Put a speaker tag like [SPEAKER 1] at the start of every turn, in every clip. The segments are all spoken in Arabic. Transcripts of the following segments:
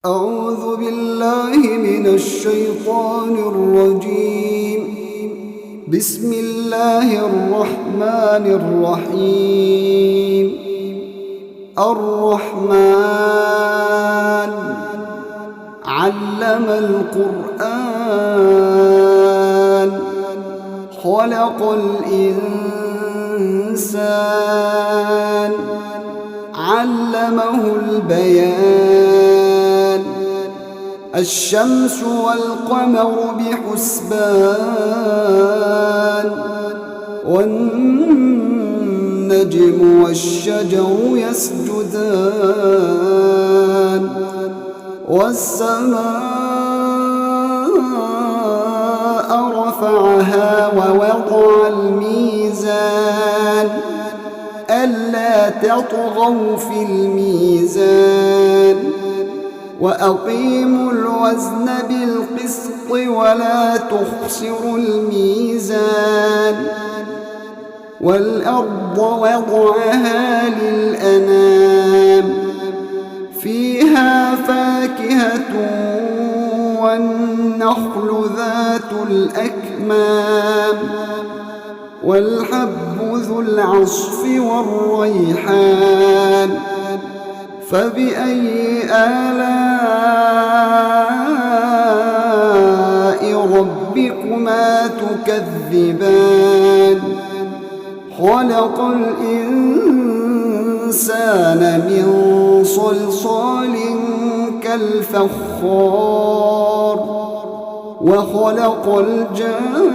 [SPEAKER 1] أعوذ بالله من الشيطان الرجيم. بسم الله الرحمن الرحيم. الرحمن علم القرآن خلق الإنسان علمه البيان الشمس والقمر بحسبان والنجم والشجر يسجدان والسماء رفعها ووضع الميزان ألا تطغوا في الميزان وأقيموا الوزن بالقسط ولا تخسروا الميزان والأرض وضعها للأنام فيها فاكهة والنخل ذات الأكمام والحب ذو العصف والريحان فبأي آلاء ربكما تكذبان خلق الإنسان من صلصال كالفخار وخلق الجان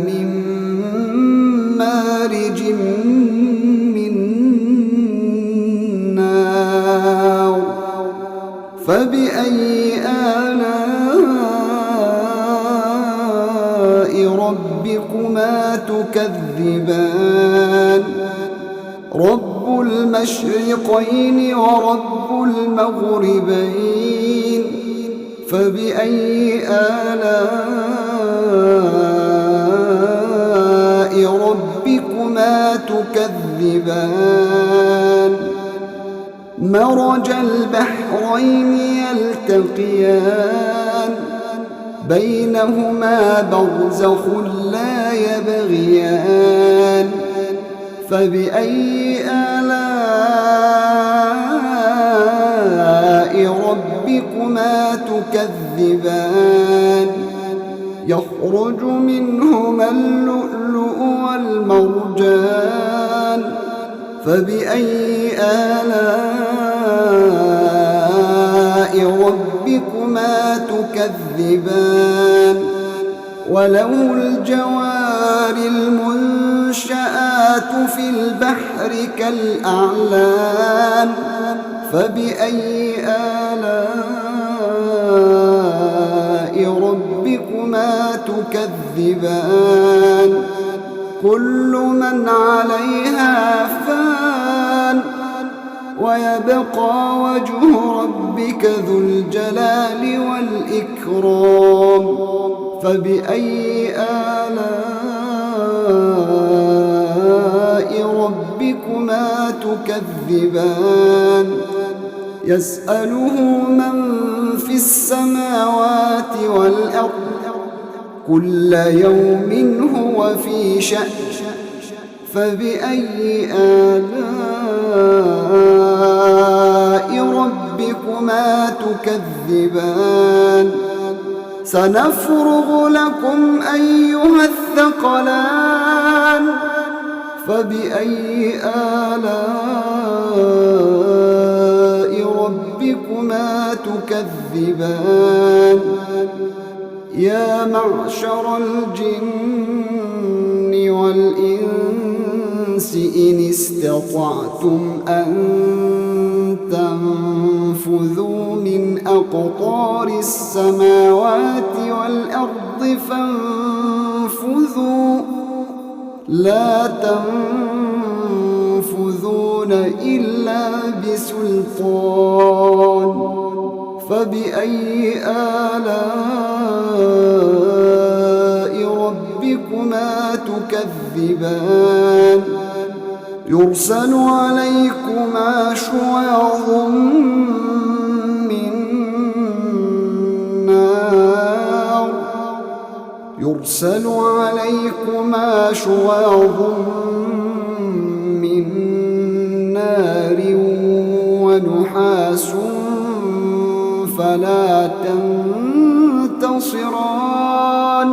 [SPEAKER 1] من مارج من نار فبأي آلاء ربكما تكذبان رب المشرقين ورب المغربين فبأي آلاء ربكما تكذبان مرج البحرين يلتقيان بينهما برزخ لا يبغيان فبأي آلاء ربكما تكذبان يخرج منهما اللؤلؤ والمرجان فبأي آلاء ربكما تكذبان وله الجوار المنشآت في البحر كالأعلام فبأي آلاء ربكما تكذبان كل من عليها فان ويبقى وجه ربك ذو الجلال والإكرام فبأي آلاء ربكما تكذبان يسأله من في السماوات والأرض كل يوم هو في شأن فبأي آلاء ربكما تكذبان سنفرغ لكم أيها الثقلان فبأي آلاء ربكما تكذبان يا معشر الجن والإنس إن استطعتم أن تنفذوا من أقطار السماوات والأرض فانفذوا لا تنفذون إلا بسلطان فبأي آلاء ربكما تكذبان يرسل عليكم شواظ من نار يرسل عليكما شواظ من نار ونحاس فلا تنتصران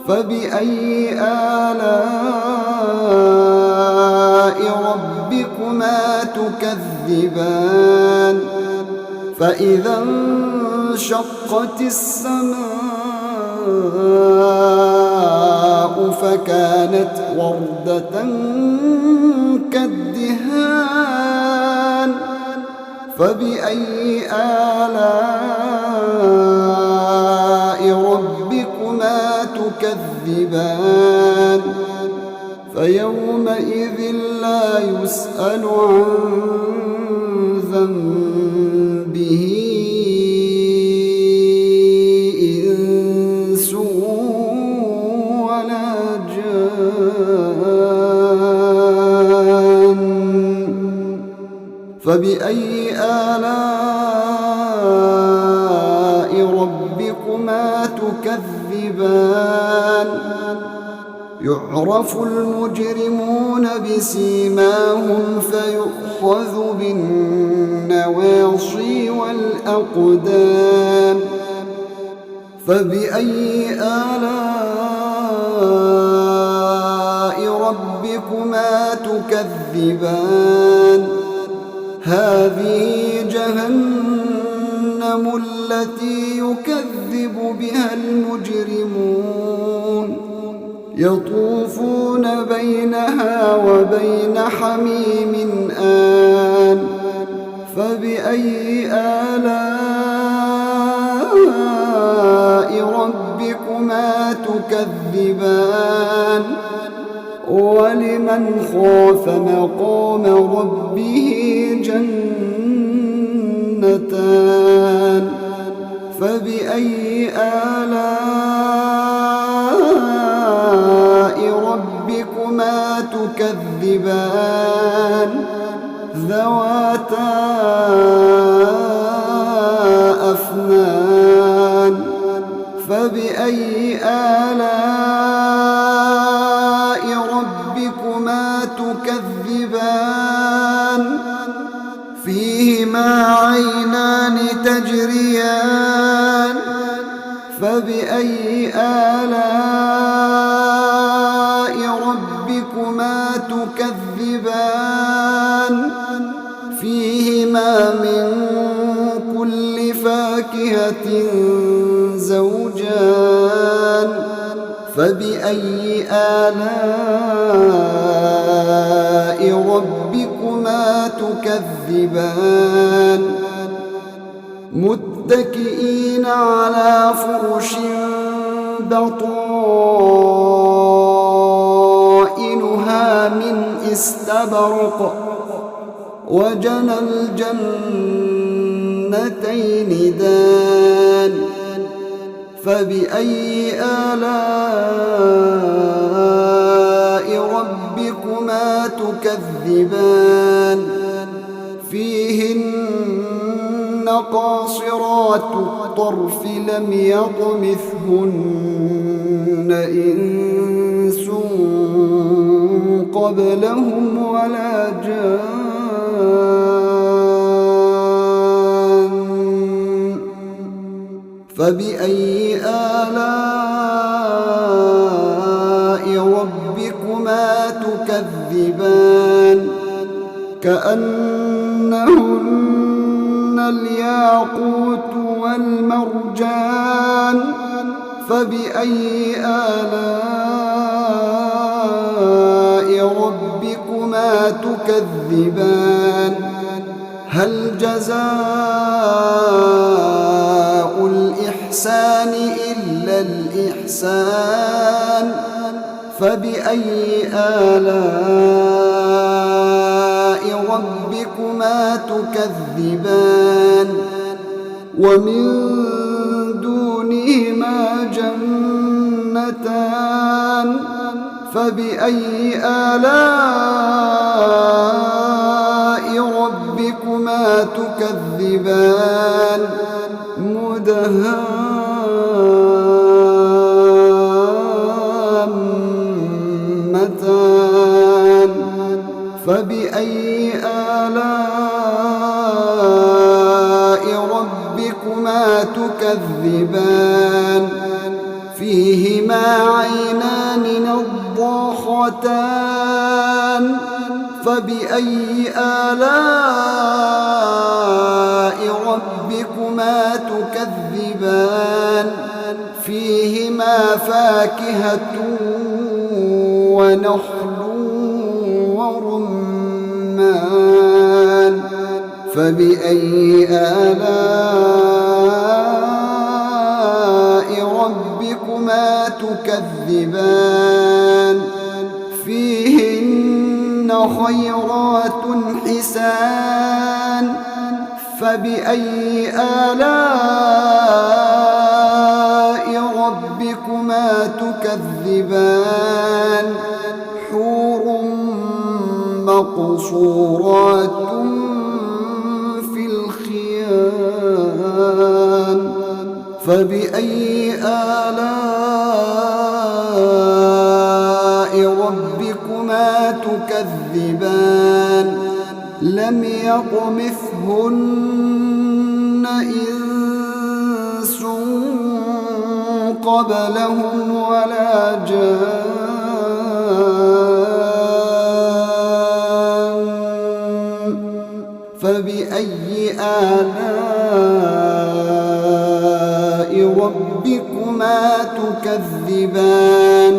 [SPEAKER 1] فبأي آلاء ربكما تكذبان فإذا انشقت السماء فكانت وردة كالدهان فبأي آلاء ربكما تكذبان فيومئذ لا يسأل عن ذنبه إنس ولا جان فبأي آلاء ربكما تكذبان يعرف المجرمون بسيماهم فيؤخذ بالنواصي والأقدام فبأي آلاء ربكما تكذبان هذه جهنم التي يكذب بها المجرمون يطوفون بينها وبين حميم آن فبأي آلاء ربكما تكذبان ولمن خاف مقام ربه جنتان فبأي آلاء ربكما تكذبان ذواتا أفنان فبأي آلاء ربكما تكذبان فيهما عينان تجريان فبأي آلاء ربكما تكذبان فيهما من كل فاكهة زوجان فبأي آلاء ربكما تكذبان متكئين على فرش بطائنها من استبرق وجنى الجنتين دان فبأي آلاء ربكما تكذبان فيهن قاصرات الطرف لم يطمثهن إنس قبلهم ولا جان فبأي آلاء ربكما تكذبان كأنهن الياقوت والمرجان فبأي آلاء ربكما تكذبان هل جزاء الإحسان إلا الإحسان فبأي آلاء ربكما تكذبان ومن دونهما جنتان فبأي آلاء ربكما ربكما تكذبان مدهامتان فبأي آلاء ربكما تكذبان فيهما عينان نضاختان فبأي آلاء ربكما تكذبان فيهما فاكهة ونخل ورمان فبأي آلاء ربكما تكذبان فيهن خيرات حسان فبأي آلاء ربكما تكذبان حور مقصورات في الخيام فبأي آلاء ربكما تكذبان لم يطمثهن إنس قبلهم ولا جان فبأي آلاء ربكما تكذبان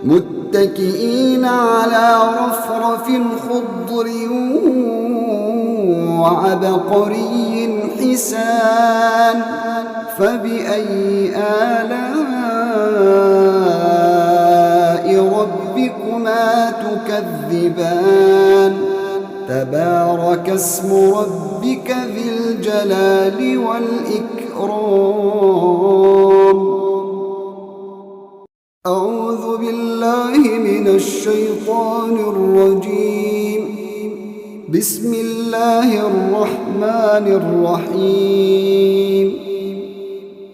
[SPEAKER 1] متكئين على رفرف خضر وعبقري حسان فبأي آلاء ربكما تكذبان تبارك اسم ربك ذي الجلال والإكرام أعوذ بالله من الشيطان الرجيم بسم الله الرحمن الرحيم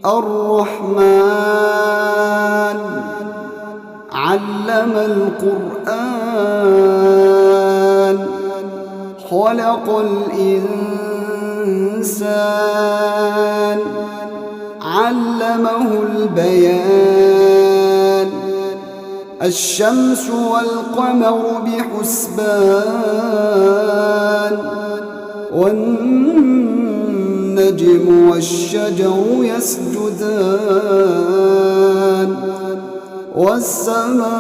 [SPEAKER 1] الرحمن علم القرآن خلق الإنسان علمه البيان الشمس والقمر بحسبان والنجم والشجر يسجدان والسماء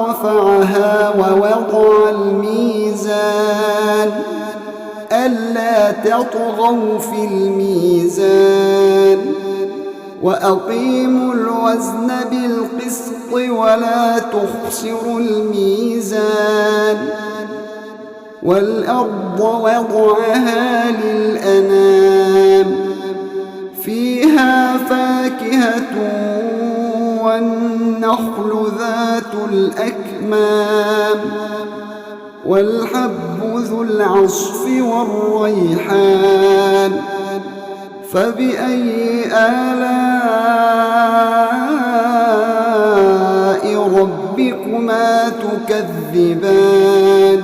[SPEAKER 1] رفعها ووضع الميزان ألا تطغوا في الميزان وأقيموا الوزن بالقسط ولا تخسروا الميزان والأرض وضعها للأنام فيها فاكهة والنخل ذات الأكمام والحب ذو العصف والريحان فبأي آلاء ربكما تكذبان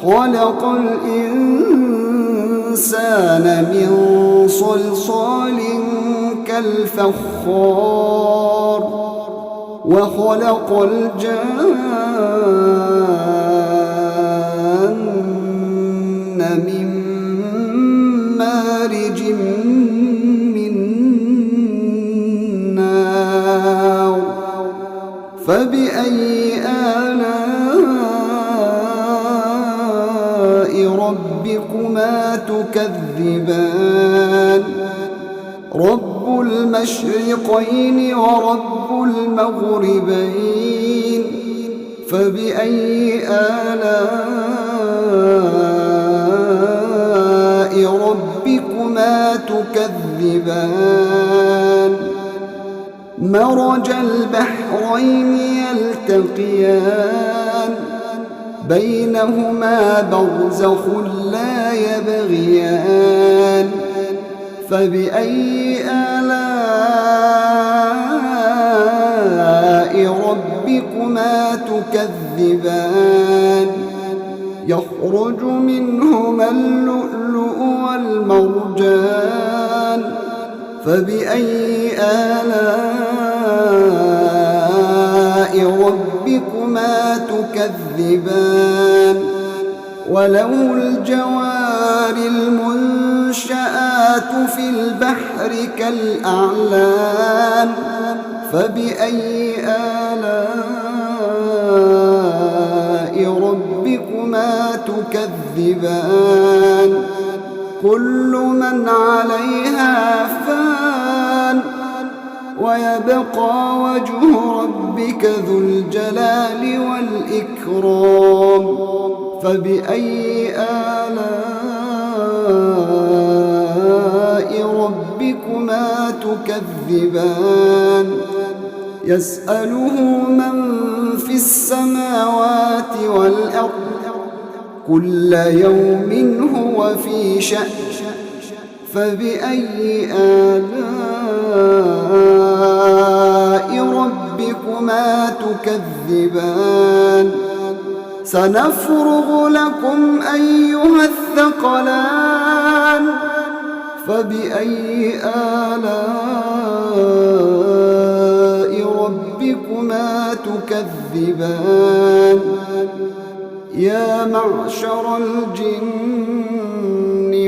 [SPEAKER 1] خلق الإنسان من صلصال كالفخار وخلق الجان من مارج من نار فبأي آلاء ربكما تكذبان رب المشرقين ورب المغربين فبأي آلاء ربكما تكذبان مرج البحرين يلتقيان بينهما برزخ لا يبغيان فبأي آلاء ربكما تكذبان يخرج منهما اللؤلؤ والمرجان فبأي آلاء ربكما تكذبان وله الجوار المنشآت في البحر كالأعلام فبأي آلاء ربكما تكذبان كل من عليها فان ويبقى وجه ربك ذو الجلال والإكرام فبأي آلاء ربكما تكذبان يسأله من في السماوات والأرض كل يوم هو في شأن فبأي آلاء ربكما تكذبان سنفرغ لكم أيها الثقلان فبأي آلاء ربكما تكذبان يا معشر الجن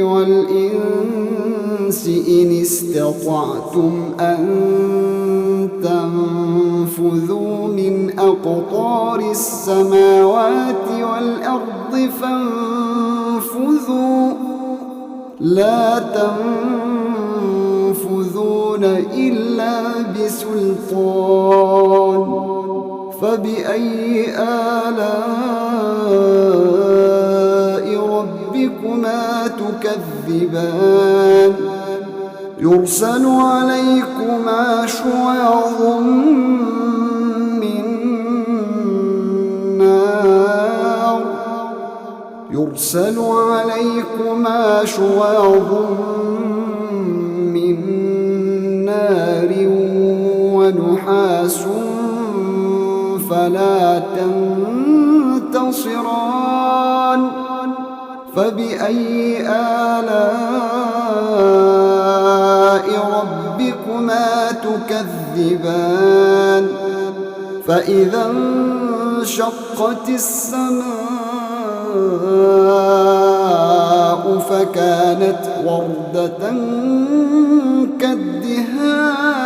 [SPEAKER 1] والإنس إن استطعتم أن تنفذوا من أقطار السماوات والأرض فانفذوا لا تنفذون إلا بسلطان فبأي آلاء ربكما تكذبان يرسل عليكما شواظ من نار يرسل عليكما شواظ من نار ونحاس فلا تنتصران فبأي آلاء ربكما تكذبان فإذا انشقت السماء فكانت وردة كالدهان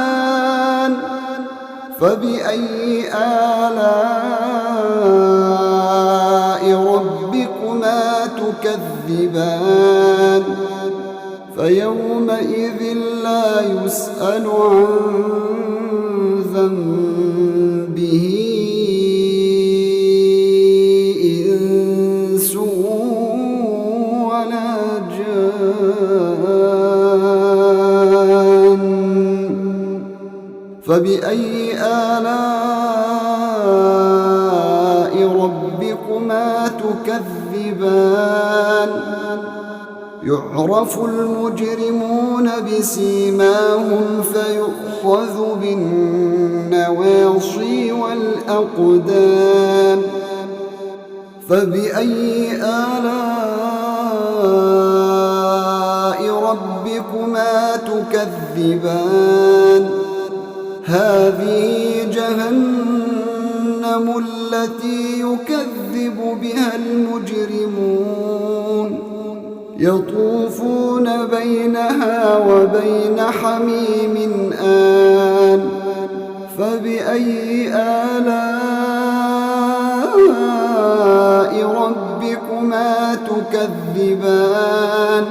[SPEAKER 1] فبأي آلاء ربكما تكذبان فيومئذ لا يسأل عن ذنبه إنس ولا جان فبأي آلاء ربكما تكذبان يعرف المجرمون بسيماهم فيؤخذ بالنواصي والأقدام فبأي آلاء ربكما تكذبان هذه جهنم التي يكذب بها المجرمون يطوفون بينها وبين حميم آن فبأي آلاء ربكما تكذبان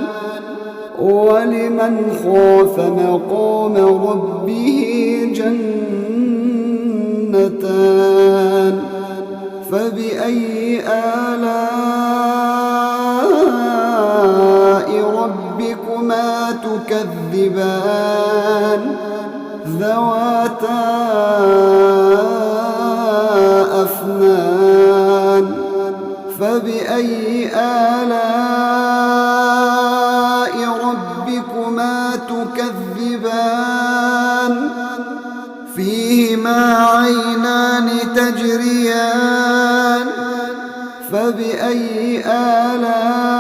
[SPEAKER 1] ولمن خاف مقام ربه جنتان فبأي آلاء ربكما تكذبان ذواتا أفنان فبأي آلاء ربكما تكذبان فيهما عينان تجريان فبأي آلاء